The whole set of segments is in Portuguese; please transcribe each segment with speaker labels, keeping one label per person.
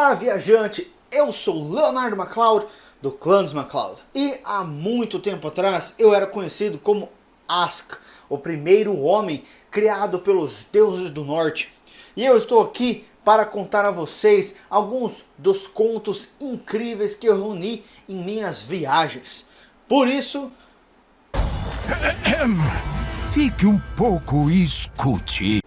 Speaker 1: Olá, viajante! Eu sou Leonardo MacLeod, do clã dos MacLeod. E há muito tempo atrás eu era conhecido como Ask, o primeiro homem criado pelos deuses do norte. E eu estou aqui para contar a vocês alguns dos contos incríveis que eu reuni em minhas viagens. Por isso...
Speaker 2: Fique um pouco e escute.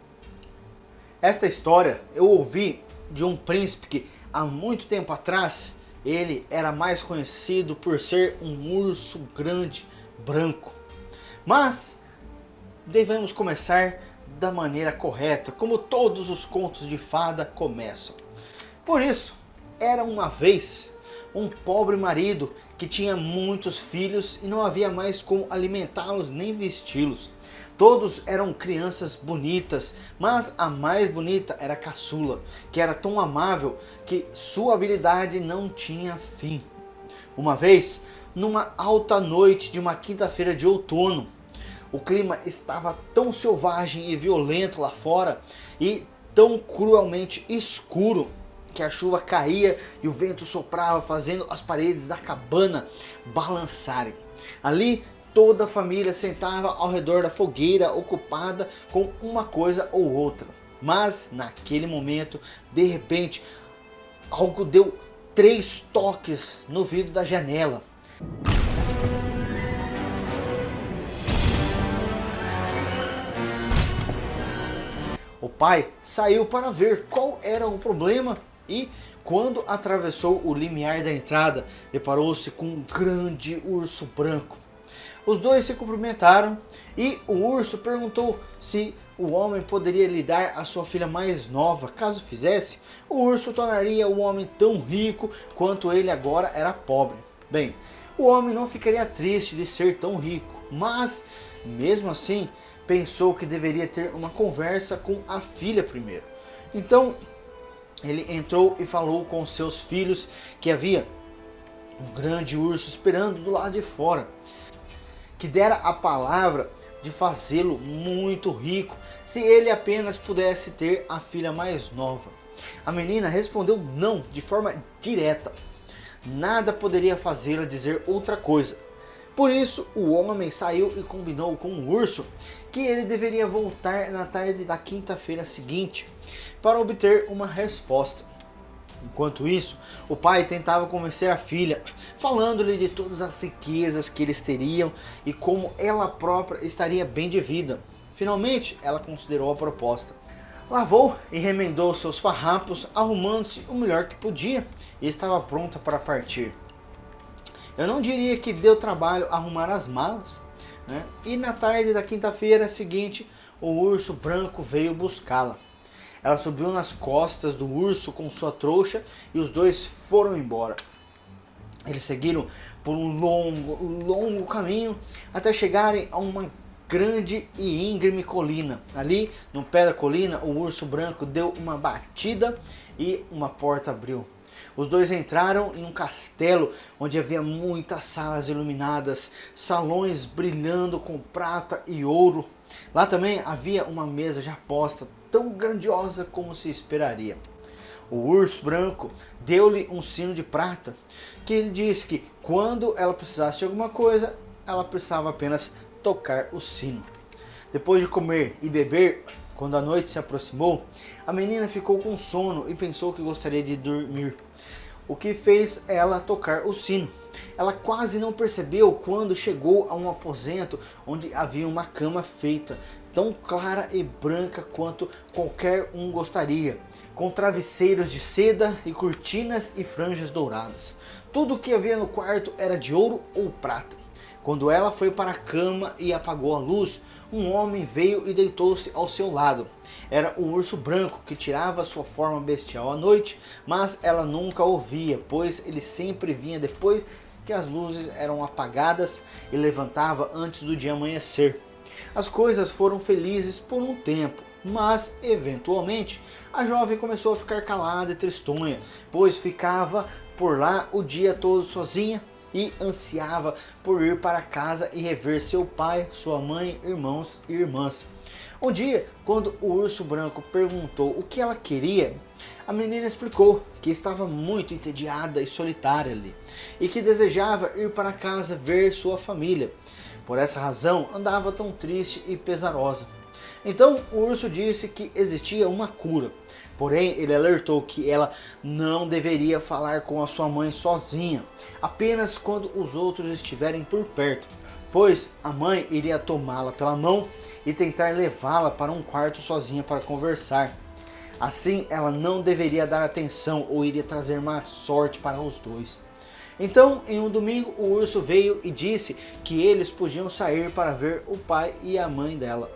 Speaker 1: Esta história eu ouvi de um príncipe que há muito tempo atrás ele era mais conhecido por ser um urso grande, branco. Mas devemos começar da maneira correta, como todos os contos de fada começam. Por isso, era uma vez um pobre marido que tinha muitos filhos e não havia mais como alimentá-los nem vesti-los. Todos eram crianças bonitas, mas a mais bonita era a caçula, que era tão amável que sua habilidade não tinha fim. Uma vez, numa alta noite de uma quinta-feira de outono, o clima estava tão selvagem e violento lá fora e tão cruelmente escuro que a chuva caía e o vento soprava, fazendo as paredes da cabana balançarem. Ali toda a família sentava ao redor da fogueira, ocupada com uma coisa ou outra. Mas naquele momento, de repente, algo deu 3 toques no vidro da janela. O pai saiu para ver qual era o problema e, quando atravessou o limiar da entrada, deparou-se com um grande urso branco. Os dois se cumprimentaram e o urso perguntou se o homem poderia lhe dar a sua filha mais nova. Caso fizesse, o urso tornaria o homem tão rico quanto ele agora era pobre. Bem, o homem não ficaria triste de ser tão rico, mas mesmo assim pensou que deveria ter uma conversa com a filha primeiro. Então ele entrou e falou com seus filhos que havia um grande urso esperando do lado de fora, que dera a palavra de fazê-lo muito rico se ele apenas pudesse ter a filha mais nova. A menina respondeu não de forma direta. Nada poderia fazê-la dizer outra coisa. Por isso o homem saiu e combinou com o urso que ele deveria voltar na tarde da quinta-feira seguinte para obter uma resposta. Enquanto isso, o pai tentava convencer a filha, falando-lhe de todas as riquezas que eles teriam e como ela própria estaria bem de vida. Finalmente, ela considerou a proposta. Lavou e remendou seus farrapos, arrumando-se o melhor que podia e estava pronta para partir. Eu não diria que deu trabalho arrumar as malas, né? E na tarde da quinta-feira seguinte, o urso branco veio buscá-la. Ela subiu nas costas do urso com sua trouxa e os dois foram embora. Eles seguiram por um longo caminho até chegarem a uma grande e íngreme colina. Ali, no pé da colina, o urso branco deu uma batida e uma porta abriu. Os dois entraram em um castelo onde havia muitas salas iluminadas, salões brilhando com prata e ouro. Lá também havia uma mesa já posta, tão grandiosa como se esperaria. O urso branco deu-lhe um sino de prata, que ele disse que quando ela precisasse de alguma coisa, ela precisava apenas tocar o sino. Depois de comer e beber, quando a noite se aproximou, a menina ficou com sono e pensou que gostaria de dormir, o que fez ela tocar o sino. Ela quase não percebeu quando chegou a um aposento onde havia uma cama feita, tão clara e branca quanto qualquer um gostaria, com travesseiros de seda e cortinas e franjas douradas. Tudo o que havia no quarto era de ouro ou prata. Quando ela foi para a cama e apagou a luz, um homem veio e deitou-se ao seu lado. Era o urso branco, que tirava sua forma bestial à noite, mas ela nunca o via, pois ele sempre vinha depois que as luzes eram apagadas e levantava antes do dia amanhecer. As coisas foram felizes por um tempo, mas eventualmente a jovem começou a ficar calada e tristonha, pois ficava por lá o dia todo sozinha e ansiava por ir para casa e rever seu pai, sua mãe, irmãos e irmãs. Um dia, quando o urso branco perguntou o que ela queria, a menina explicou que estava muito entediada e solitária ali e que desejava ir para casa ver sua família. Por essa razão, andava tão triste e pesarosa. Então, o urso disse que existia uma cura. Porém, ele alertou que ela não deveria falar com a sua mãe sozinha, apenas quando os outros estiverem por perto, pois a mãe iria tomá-la pela mão e tentar levá-la para um quarto sozinha para conversar. Assim, ela não deveria dar atenção ou iria trazer má sorte para os dois. Então, em um domingo, o urso veio e disse que eles podiam sair para ver o pai e a mãe dela.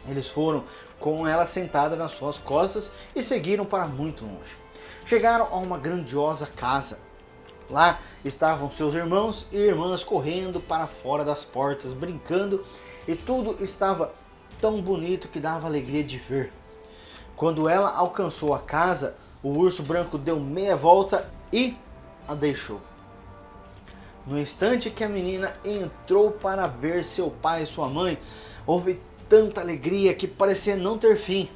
Speaker 1: Eles foram com ela sentada nas suas costas e seguiram para muito longe. Chegaram a uma grandiosa casa. Lá estavam seus irmãos e irmãs correndo para fora das portas, brincando, e tudo estava tão bonito que dava alegria de ver. Quando ela alcançou a casa, o urso branco deu meia volta e a deixou. No instante que a menina entrou para ver seu pai e sua mãe, houve tanta alegria que parecia não ter fim.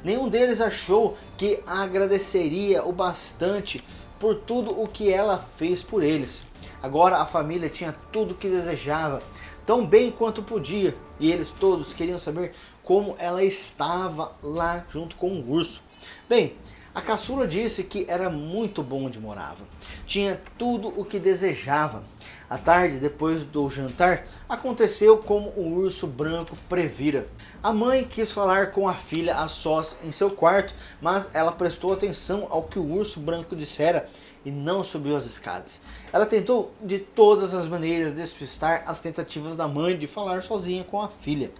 Speaker 1: Nenhum deles achou que a agradeceria o bastante por tudo o que ela fez por eles. Agora a família tinha tudo o que desejava, tão bem quanto podia, e eles todos queriam saber como ela estava lá junto com o urso. Bem, a caçula disse que era muito bom onde morava, tinha tudo o que desejava. À tarde, depois do jantar, aconteceu como o urso branco previra. A mãe quis falar com a filha a sós em seu quarto, mas ela prestou atenção ao que o urso branco dissera e não subiu as escadas. Ela tentou de todas as maneiras despistar as tentativas da mãe de falar sozinha com a filha.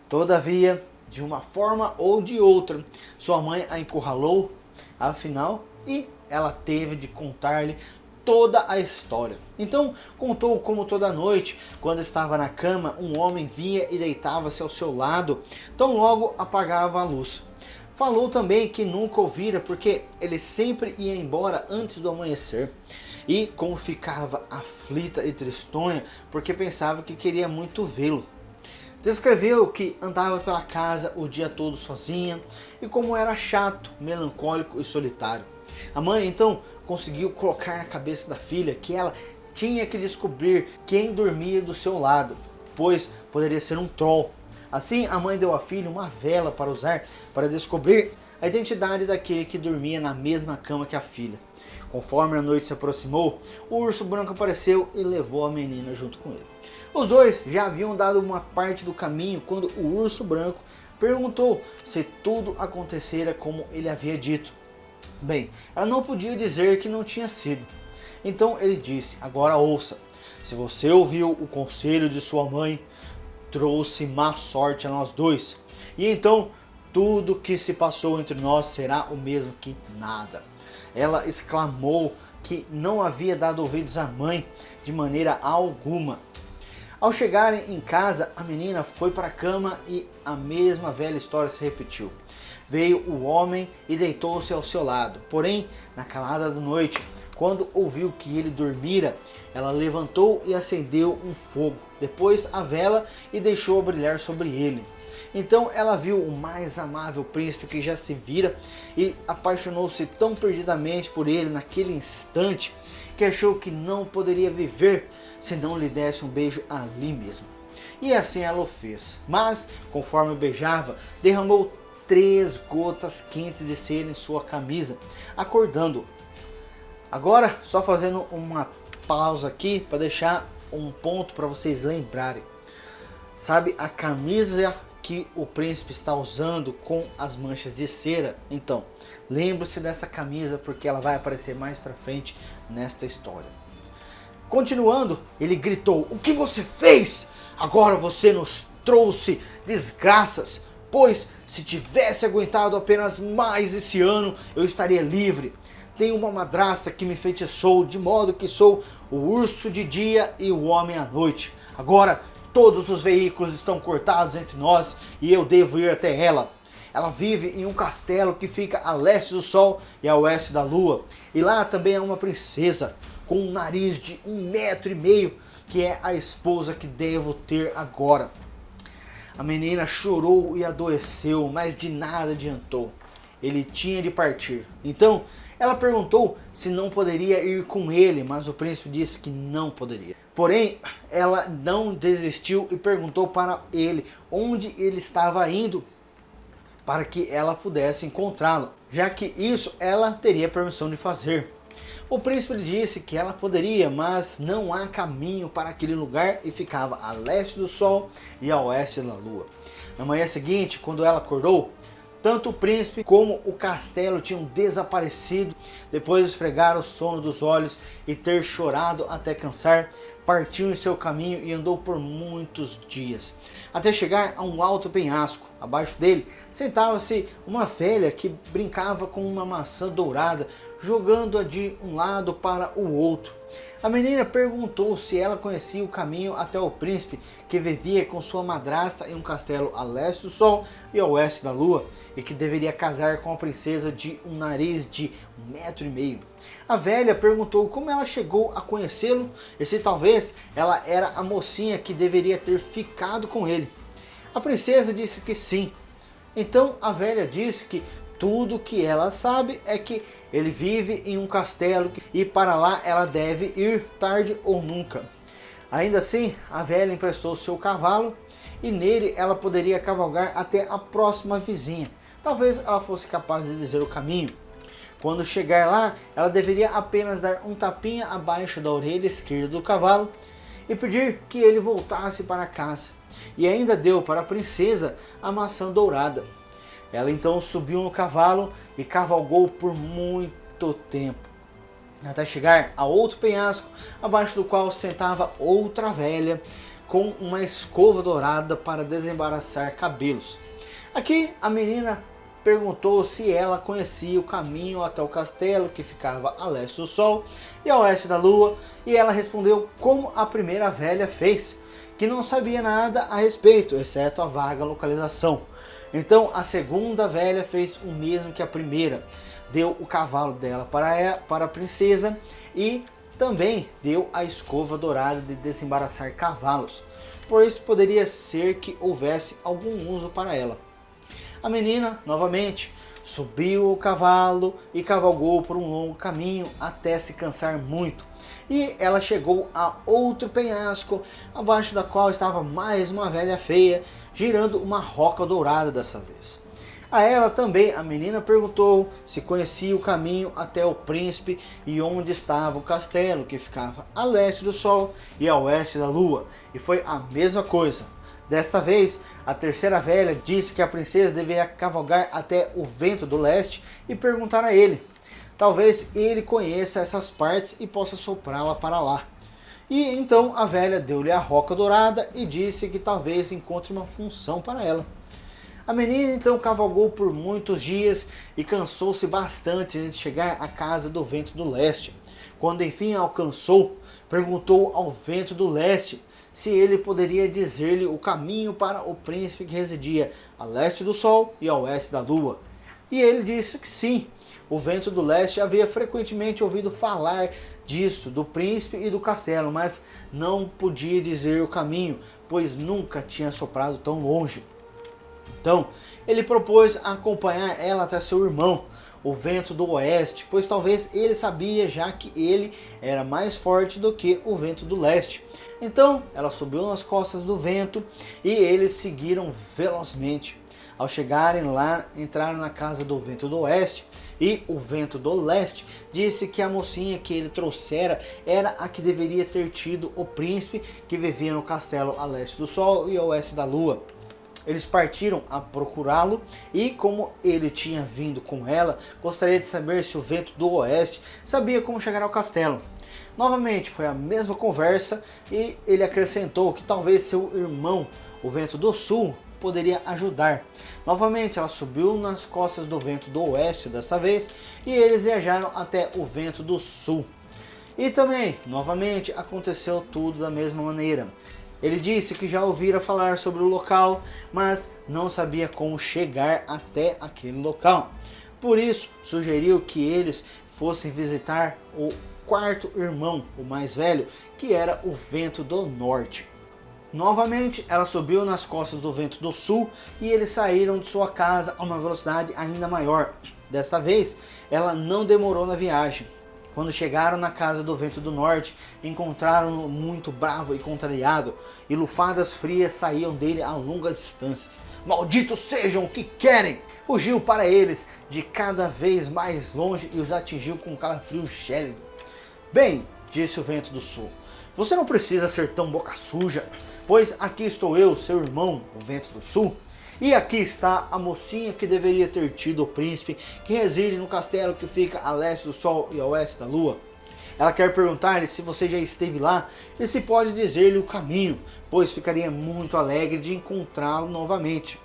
Speaker 1: Todavia, de uma forma ou de outra, sua mãe a encurralou, afinal, e ela teve de contar-lhe toda a história. Então contou como toda noite, quando estava na cama, um homem vinha e deitava-se ao seu lado, tão logo apagava a luz. Falou também que nunca ouvira, porque ele sempre ia embora antes do amanhecer, e como ficava aflita e tristonha, porque pensava que queria muito vê-lo. Descreveu que andava pela casa o dia todo sozinha e como era chato, melancólico e solitário. A mãe então conseguiu colocar na cabeça da filha que ela tinha que descobrir quem dormia do seu lado, pois poderia ser um troll. Assim, a mãe deu à filha uma vela para usar para descobrir a identidade daquele que dormia na mesma cama que a filha. Conforme a noite se aproximou, o urso branco apareceu e levou a menina junto com ele. Os dois já haviam dado uma parte do caminho quando o urso branco perguntou se tudo acontecera como ele havia dito. Bem, ela não podia dizer que não tinha sido. Então ele disse: agora ouça, se você ouviu o conselho de sua mãe, trouxe má sorte a nós dois. E então tudo que se passou entre nós será o mesmo que nada. Ela exclamou que não havia dado ouvidos à mãe de maneira alguma. Ao chegarem em casa, a menina foi para a cama e a mesma velha história se repetiu. Veio o homem e deitou-se ao seu lado. Porém, na calada da noite, quando ouviu que ele dormira, ela levantou e acendeu um fogo, depois a vela, e deixou brilhar sobre ele. Então ela viu o mais amável príncipe que já se vira e apaixonou-se tão perdidamente por ele naquele instante que achou que não poderia viver se não lhe desse um beijo ali mesmo. E assim ela o fez, mas conforme o beijava, derramou 3 gotas quentes de cera em sua camisa, acordando-o. Agora, só fazendo uma pausa aqui para deixar um ponto para vocês lembrarem. Sabe a camisa que o príncipe está usando com as manchas de cera? Então, lembre-se dessa camisa porque ela vai aparecer mais para frente nesta história. Continuando, ele gritou: o que você fez? Agora você nos trouxe desgraças, pois se tivesse aguentado apenas mais esse ano, eu estaria livre. Tenho uma madrasta que me enfeitiçou, de modo que sou o urso de dia e o homem à noite. Agora todos os veículos estão cortados entre nós e eu devo ir até ela. Ela vive em um castelo que fica a leste do sol e a oeste da lua. E lá também há uma princesa. com um nariz de 1,5 m, que é a esposa que devo ter agora. A menina chorou e adoeceu, mas de nada adiantou. Ele tinha de partir. Então ela perguntou se não poderia ir com ele, mas o príncipe disse que não poderia. Porém, ela não desistiu e perguntou para ele onde ele estava indo, para que ela pudesse encontrá-lo, já que isso ela teria permissão de fazer. O príncipe lhe disse que ela poderia, mas não há caminho para aquele lugar e ficava a leste do sol e a oeste da lua. Na manhã seguinte, quando ela acordou, tanto o príncipe como o castelo tinham desaparecido. Depois de esfregar o sono dos olhos e ter chorado até cansar, partiu em seu caminho e andou por muitos dias, até chegar a um alto penhasco. Abaixo dele sentava-se uma velha que brincava com uma maçã dourada, jogando-a de um lado para o outro. A menina perguntou se ela conhecia o caminho até o príncipe, que vivia com sua madrasta em um castelo a leste do sol e a oeste da lua, e que deveria casar com a princesa de um nariz de 1,5 m. A velha perguntou como ela chegou a conhecê-lo e se talvez ela era a mocinha que deveria ter ficado com ele. A princesa disse que sim. Então a velha disse que tudo que ela sabe é que ele vive em um castelo e para lá ela deve ir tarde ou nunca. Ainda assim, a velha emprestou seu cavalo e nele ela poderia cavalgar até a próxima vizinha. Talvez ela fosse capaz de dizer o caminho. Quando chegar lá, ela deveria apenas dar um tapinha abaixo da orelha esquerda do cavalo e pedir que ele voltasse para casa. E ainda deu para a princesa a maçã dourada. Ela então subiu no cavalo e cavalgou por muito tempo, até chegar a outro penhasco, abaixo do qual sentava outra velha com uma escova dourada para desembaraçar cabelos. Aqui a menina perguntou se ela conhecia o caminho até o castelo, que ficava a leste do sol e a oeste da lua, e ela respondeu como a primeira velha fez, que não sabia nada a respeito, exceto a vaga localização. Então a segunda velha fez o mesmo que a primeira, deu o cavalo dela para a princesa e também deu a escova dourada de desembaraçar cavalos, pois poderia ser que houvesse algum uso para ela. A menina, novamente, subiu o cavalo e cavalgou por um longo caminho até se cansar muito. E ela chegou a outro penhasco, abaixo da qual estava mais uma velha feia, girando uma roca dourada dessa vez. A ela também a menina perguntou se conhecia o caminho até o príncipe e onde estava o castelo, que ficava a leste do sol e a oeste da lua. E foi a mesma coisa. Desta vez, a terceira velha disse que a princesa deveria cavalgar até o vento do leste e perguntar a ele. Talvez ele conheça essas partes e possa soprá-la para lá. E então a velha deu-lhe a roca dourada e disse que talvez encontre uma função para ela. A menina então cavalgou por muitos dias e cansou-se bastante antes de chegar à casa do vento do leste. Quando enfim alcançou, perguntou ao vento do leste se ele poderia dizer-lhe o caminho para o príncipe que residia a leste do sol e a oeste da lua. E ele disse que sim. O vento do leste havia frequentemente ouvido falar disso, do príncipe e do castelo, mas não podia dizer o caminho, pois nunca tinha soprado tão longe. Então, ele propôs acompanhar ela até seu irmão, o vento do oeste, pois talvez ele sabia já que ele era mais forte do que o vento do leste. Então, ela subiu nas costas do vento e eles seguiram velozmente. Ao chegarem lá, entraram na casa do vento do oeste e o vento do leste disse que a mocinha que ele trouxera era a que deveria ter tido o príncipe que vivia no castelo a leste do sol e a oeste da lua. Eles partiram a procurá-lo e, como ele tinha vindo com ela, gostaria de saber se o vento do oeste sabia como chegar ao castelo. Novamente foi a mesma conversa e ele acrescentou que talvez seu irmão, o vento do sul, poderia ajudar. Novamente ela subiu nas costas do vento do oeste desta vez e eles viajaram até o vento do sul. E também, novamente, aconteceu tudo da mesma maneira. Ele disse que já ouvira falar sobre o local, mas não sabia como chegar até aquele local. Por isso, sugeriu que eles fossem visitar o quarto irmão, o mais velho, que era o Vento do Norte. Novamente, ela subiu nas costas do Vento do Sul e eles saíram de sua casa a uma velocidade ainda maior. Dessa vez, ela não demorou na viagem. Quando chegaram na casa do Vento do Norte, encontraram-no muito bravo e contrariado, e lufadas frias saíam dele a longas distâncias. Malditos sejam o que querem! Rugiu para eles de cada vez mais longe e os atingiu com um calafrio gélido. Bem, disse o Vento do Sul, você não precisa ser tão boca suja, pois aqui estou eu, seu irmão, o Vento do Sul. E aqui está a mocinha que deveria ter tido o príncipe, que reside no castelo que fica a leste do sol e a oeste da lua. Ela quer perguntar-lhe se você já esteve lá e se pode dizer-lhe o caminho, pois ficaria muito alegre de encontrá-lo novamente.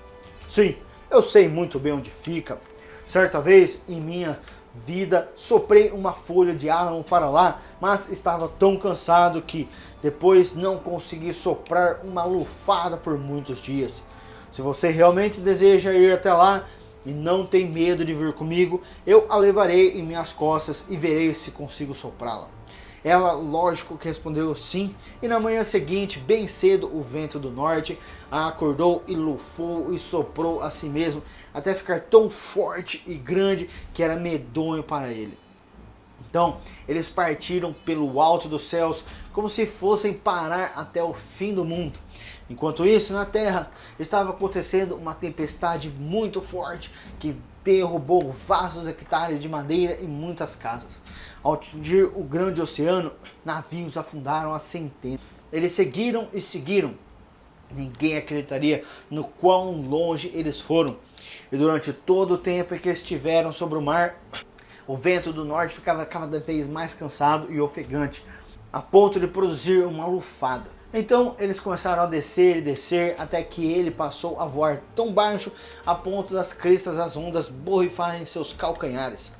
Speaker 1: Sim, eu sei muito bem onde fica. Certa vez em minha vida soprei uma folha de álamo para lá, mas estava tão cansado que depois não consegui soprar uma lufada por muitos dias. Se você realmente deseja ir até lá e não tem medo de vir comigo, eu a levarei em minhas costas e verei se consigo soprá-la. Ela, lógico, que respondeu sim, e na manhã seguinte, bem cedo, o Vento do Norte a acordou e lufou e soprou a si mesmo, até ficar tão forte e grande que era medonho para ele. Então, eles partiram pelo alto dos céus, como se fossem parar até o fim do mundo. Enquanto isso, na terra, estava acontecendo uma tempestade muito forte, que derrubou vastos hectares de madeira e muitas casas. Ao atingir o grande oceano, navios afundaram a centenas. Eles seguiram e seguiram. Ninguém acreditaria no quão longe eles foram. E durante todo o tempo em que estiveram sobre o mar, o Vento do Norte ficava cada vez mais cansado e ofegante, a ponto de produzir uma lufada. Então eles começaram a descer e descer, até que ele passou a voar tão baixo a ponto das crestas das ondas borrifarem seus calcanhares.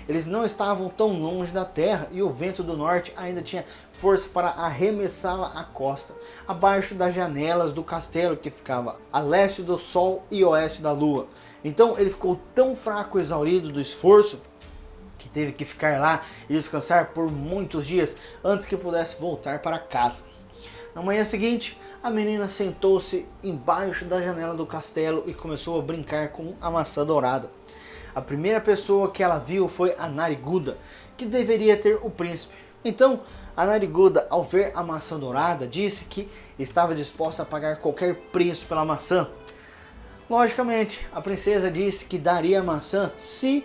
Speaker 1: Eles não estavam tão longe da terra e o Vento do Norte ainda tinha força para arremessá-la à costa, abaixo das janelas do castelo que ficava a leste do sol e oeste da lua. Então ele ficou tão fraco e exaurido do esforço que teve que ficar lá e descansar por muitos dias antes que pudesse voltar para casa. Na manhã seguinte, a menina sentou-se embaixo da janela do castelo e começou a brincar com a maçã dourada. A primeira pessoa que ela viu foi a Nariguda, que deveria ter o príncipe. Então, a Nariguda, ao ver a maçã dourada, disse que estava disposta a pagar qualquer preço pela maçã. Logicamente, a princesa disse que daria a maçã se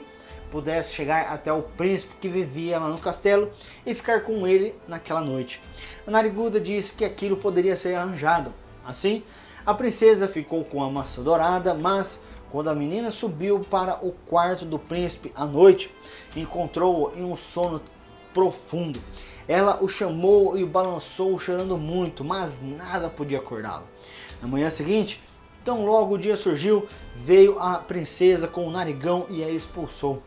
Speaker 1: pudesse chegar até o príncipe que vivia lá no castelo e ficar com ele naquela noite. A Nariguda disse que aquilo poderia ser arranjado. Assim, a princesa ficou com a maçã dourada, mas quando a menina subiu para o quarto do príncipe à noite, encontrou-o em um sono profundo. Ela o chamou e o balançou, chorando muito, mas nada podia acordá-lo. Na manhã seguinte, tão logo o dia surgiu, veio a princesa com o narigão e a expulsou.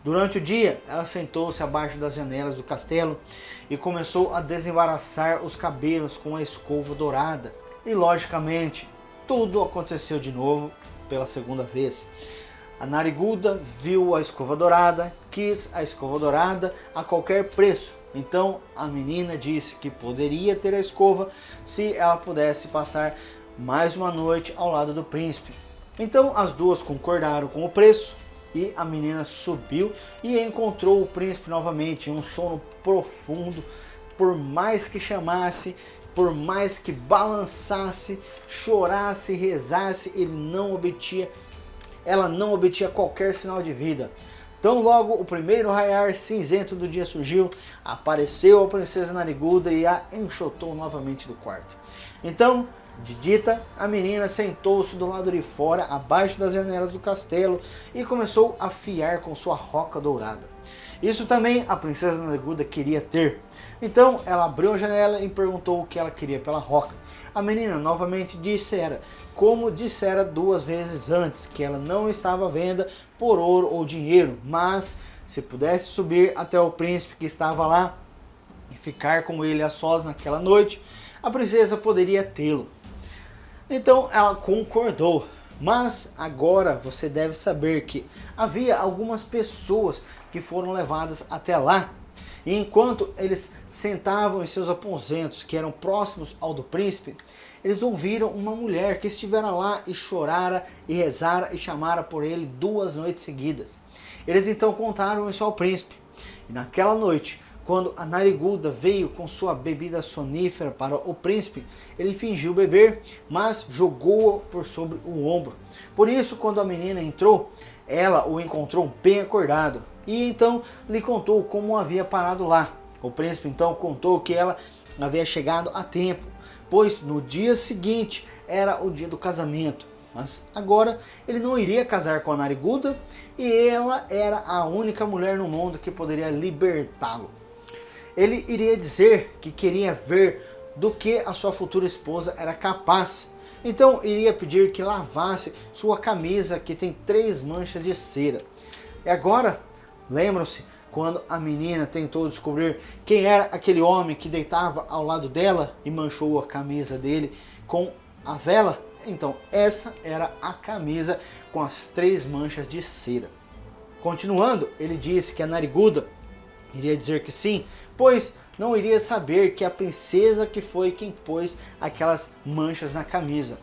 Speaker 1: Durante o dia, ela sentou-se abaixo das janelas do castelo e começou a desembaraçar os cabelos com a escova dourada. E logicamente, tudo aconteceu de novo pela segunda vez. A Nariguda viu a escova dourada, quis a escova dourada a qualquer preço. Então a menina disse que poderia ter a escova se ela pudesse passar mais uma noite ao lado do príncipe. Então as duas concordaram com o preço e a menina subiu e encontrou o príncipe novamente em um sono profundo. Por mais que chamasse, por mais que balançasse, chorasse, rezasse, ela não obtinha qualquer sinal de vida. Tão logo o primeiro raiar cinzento do dia surgiu, apareceu a princesa Nariguda e a enxotou novamente do quarto. Então, de dita, a menina sentou-se do lado de fora, abaixo das janelas do castelo, e começou a fiar com sua roca dourada. Isso também a princesa Nariguda queria ter. Então ela abriu a janela e perguntou o que ela queria pela roca. A menina novamente dissera, como dissera duas vezes antes, que ela não estava à venda por ouro ou dinheiro, mas se pudesse subir até o príncipe que estava lá e ficar com ele a sós naquela noite, a princesa poderia tê-lo. Então ela concordou. Mas agora você deve saber que havia algumas pessoas que foram levadas até lá. E enquanto eles sentavam em seus aposentos, que eram próximos ao do príncipe, eles ouviram uma mulher que estivera lá e chorara e rezara e chamara por ele 2 noites seguidas. Eles então contaram isso ao príncipe. E naquela noite, quando a nariguda veio com sua bebida sonífera para o príncipe, ele fingiu beber, mas jogou-a por sobre o ombro. Por isso, quando a menina entrou, ela o encontrou bem acordado e então lhe contou como havia parado lá. O príncipe então contou que ela havia chegado a tempo, pois no dia seguinte era o dia do casamento. Mas agora ele não iria casar com a nariguda e ela era a única mulher no mundo que poderia libertá-lo. Ele iria dizer que queria ver do que a sua futura esposa era capaz. Então iria pedir que lavasse sua camisa que tem 3 manchas de cera. E agora, lembram-se quando a menina tentou descobrir quem era aquele homem que deitava ao lado dela e manchou a camisa dele com a vela? Então essa era a camisa com as 3 manchas de cera. Continuando, ele disse que a nariguda iria dizer que sim, pois não iria saber que a princesa que foi quem pôs aquelas manchas na camisa.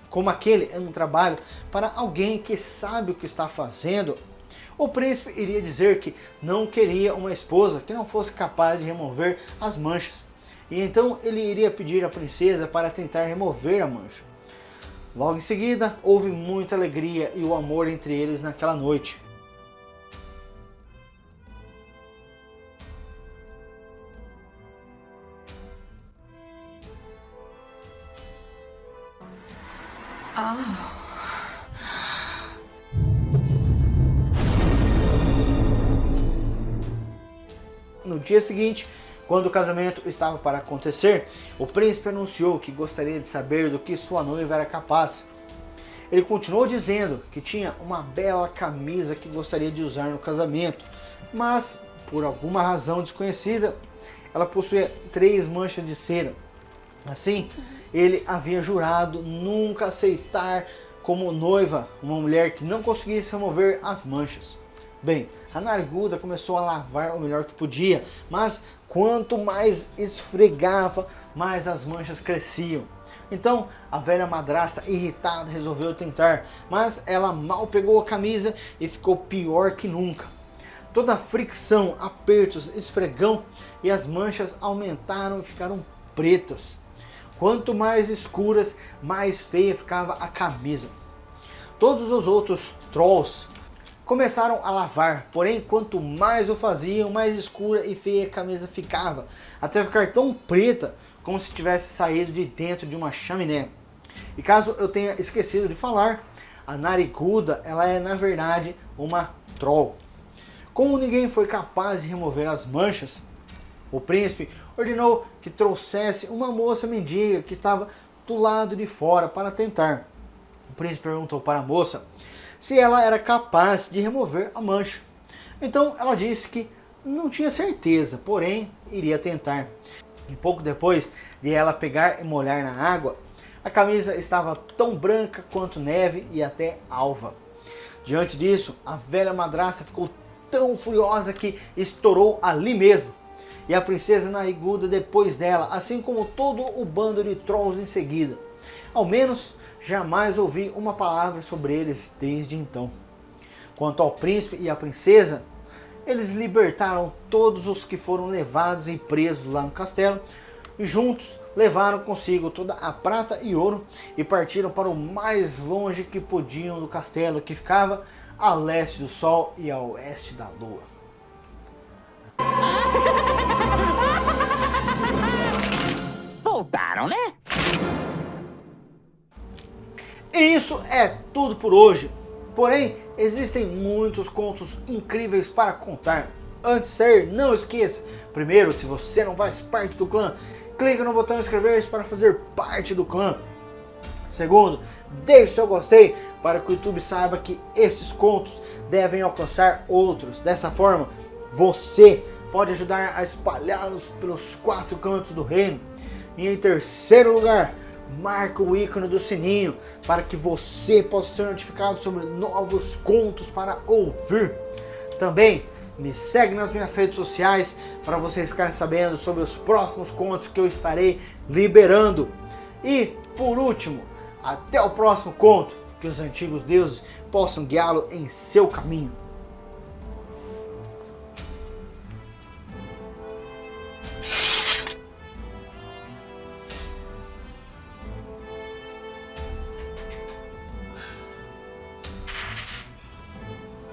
Speaker 1: Como aquele é um trabalho para alguém que sabe o que está fazendo, o príncipe iria dizer que não queria uma esposa que não fosse capaz de remover as manchas. E então ele iria pedir à princesa para tentar remover a mancha. Logo em seguida, houve muita alegria e o amor entre eles naquela noite. No dia seguinte, quando o casamento estava para acontecer, o príncipe anunciou que gostaria de saber do que sua noiva era capaz. Ele continuou dizendo que tinha uma bela camisa que gostaria de usar no casamento, mas por alguma razão desconhecida, ela possuía 3 manchas de cera. Assim, ele havia jurado nunca aceitar como noiva uma mulher que não conseguisse remover as manchas. Bem, a nariguda começou a lavar o melhor que podia, mas quanto mais esfregava, mais as manchas cresciam. Então a velha madrasta, irritada, resolveu tentar, mas ela mal pegou a camisa e ficou pior que nunca. Toda a fricção, apertos, esfregão e as manchas aumentaram e ficaram pretas. Quanto mais escuras, mais feia ficava a camisa. Todos os outros trolls começaram a lavar, porém quanto mais o faziam, mais escura e feia a camisa ficava, até ficar tão preta como se tivesse saído de dentro de uma chaminé. E caso eu tenha esquecido de falar, a nariguda ela é na verdade uma troll. Como ninguém foi capaz de remover as manchas, o príncipe ordenou que trouxesse uma moça mendiga que estava do lado de fora para tentar. O príncipe perguntou para a moça se ela era capaz de remover a mancha. Então ela disse que não tinha certeza, porém iria tentar. E pouco depois de ela pegar e molhar na água, a camisa estava tão branca quanto neve e até alva. Diante disso, a velha madrasta ficou tão furiosa que estourou ali mesmo. E a princesa nariguda depois dela, assim como todo o bando de trolls em seguida. Ao menos jamais ouvi uma palavra sobre eles desde então. Quanto ao príncipe e à princesa, eles libertaram todos os que foram levados e presos lá no castelo e juntos levaram consigo toda a prata e ouro e partiram para o mais longe que podiam do castelo, que ficava a leste do sol e a oeste da lua.
Speaker 3: Voltaram, né?
Speaker 1: E isso é tudo por hoje. Porém, existem muitos contos incríveis para contar. Antes de sair, não esqueça. Primeiro, se você não faz parte do clã, clique no botão inscrever-se para fazer parte do clã. Segundo, deixe seu gostei para que o YouTube saiba que esses contos devem alcançar outros. Dessa forma, você pode ajudar a espalhá-los pelos 4 cantos do reino. E em terceiro lugar, marca o ícone do sininho para que você possa ser notificado sobre novos contos para ouvir. Também Me segue nas minhas redes sociais para vocês ficarem sabendo sobre os próximos contos que eu estarei liberando. E, por último, até o próximo conto, que os antigos deuses possam guiá-lo em seu caminho.